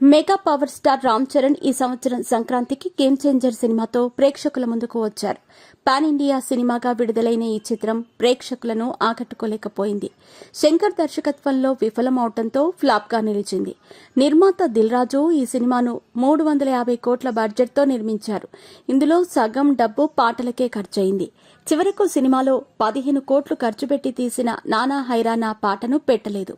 Mega power star Ram Charan ఈ సంవత్సరం సంక్రాంతికి గేమ్ చేంజర్ సినిమాతో ప్రేక్షకుల ముందుకు వచ్చారు. పాన్ ఇండియా సినిమాగా విడుదలైన ఈ చిత్రం ప్రేక్షకులను ఆకట్టుకోలేకపోయింది. శంకర్ దర్శకత్వంలో విఫలమవడంతో ఫ్లాప్ గా నిలిచింది. నిర్మాత దిల్ రాజు ఈ సినిమాను 350 కోట్ల బడ్జెట్తో నిర్మించారు. ఇందులో సగం డబ్బు పాటలకే ఖర్చయింది. చివరకు సినిమాలో 15 కోట్లు ఖర్చు పెట్టి తీసిన నానా హైరానా పాటను పెట్టలేదు.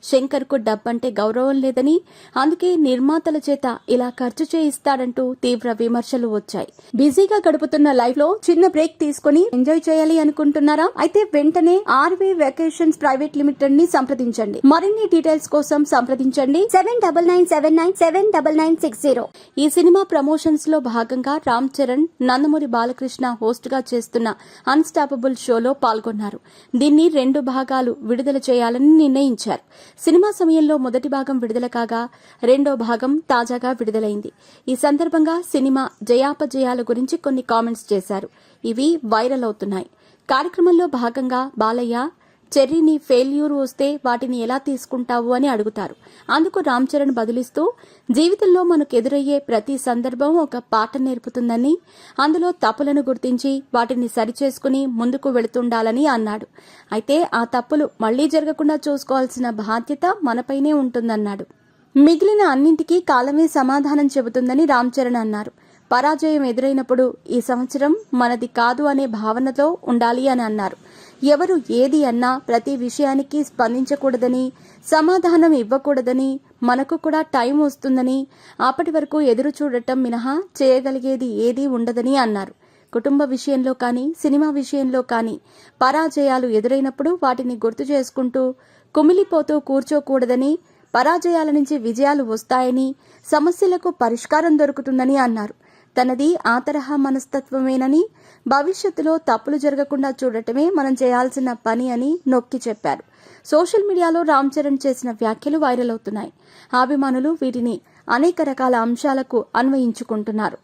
శంకర్ కు డబ్బంటే గౌరవం లేదని, అందుకే నిర్మాతల చేత ఇలా ఖర్చు చేయిస్తాడంటూ తీవ్ర విమర్శలు వచ్చాయి. బిజీగా గడుపుతున్న లైఫ్ లో చిన్న బ్రేక్ తీసుకుని ఎంజాయ్ చేయాలి అనుకుంటున్నారా? అయితే వెంటనే ఆర్వీ వెకేషన్స్ ప్రైవేట్ లిమిటెడ్ ని సంప్రదించండి. మరిన్ని డీటెయిల్స్ కోసం సంప్రదించండి 7997979960. ఈ సినిమా ప్రమోషన్స్ లో భాగంగా రామ్ చరణ్ నందమూరి బాలకృష్ణ హోస్ట్ గా చేస్తున్న అన్స్టాపబుల్ షోలో పాల్గొన్నారు. దీన్ని 2 భాగాలు విడుదల చేయాలని నిర్ణయించారు. సినిమా సమయంలో మొదటి భాగం విడుదల కాగా రెండో భాగం తాజాగా విడుదలైంది. ఈ సందర్భంగా సినిమా జయాపజయాల గురించి కొన్ని కామెంట్స్ చేశారు. ఇవి వైరల్ అవుతున్నాయి. కార్యక్రమంలో భాగంగా బాలయ్య చెర్రీని ఫెయిల్యూర్ వస్తే వాటిని ఎలా తీసుకుంటావు అని అడుగుతారు. అందుకు రామ్ చరణ్ బదులిస్తూ, జీవితంలో మనకు ఎదురయ్యే ప్రతి సందర్భం ఒక పాఠ నేర్పుతుందని, అందులో తప్పులను గుర్తించి వాటిని సరిచేసుకుని ముందుకు వెళుతుండాలని అన్నాడు. అయితే ఆ తప్పులు మళ్లీ జరగకుండా చూసుకోవాల్సిన బాధ్యత మనపైనే ఉంటుందన్నాడు. మిగిలిన అన్నింటికీ కాలమే సమాధానం చెబుతుందని రామ్ చరణ్ అన్నారు. పరాజయం ఎదురైనప్పుడు ఈ సంవత్సరం మనది కాదు అనే భావనతో ఉండాలి అని అన్నారు. ఎవరు ఏది అన్నా ప్రతి విషయానికి స్పందించకూడదని, సమాధానం ఇవ్వకూడదని, మనకు కూడా టైం వస్తుందని, అప్పటి వరకు ఎదురు చూడటం మినహా చేయగలిగేది ఏదీ ఉండదని అన్నారు. కుటుంబ విషయంలో కానీ, సినిమా విషయంలో కానీ పరాజయాలు ఎదురైనప్పుడు వాటిని గుర్తు చేసుకుంటూ కుమిలిపోతూ కూర్చోకూడదని, పరాజయాల నుంచి విజయాలు వస్తాయని, సమస్యలకు పరిష్కారం దొరుకుతుందని అన్నారు. తనది ఆ తరహా మనస్తత్వమేనని, భవిష్యత్తులో తప్పులు జరగకుండా చూడటమే మనం చేయాల్సిన పని అని నొక్కి చెప్పారు. సోషల్ మీడియాలో రామ్ చరణ్ చేసిన వ్యాఖ్యలు వైరల్ అవుతున్నాయి. అభిమానులు వీటిని అనేక రకాల అంశాలకు అన్వయించుకుంటున్నారు.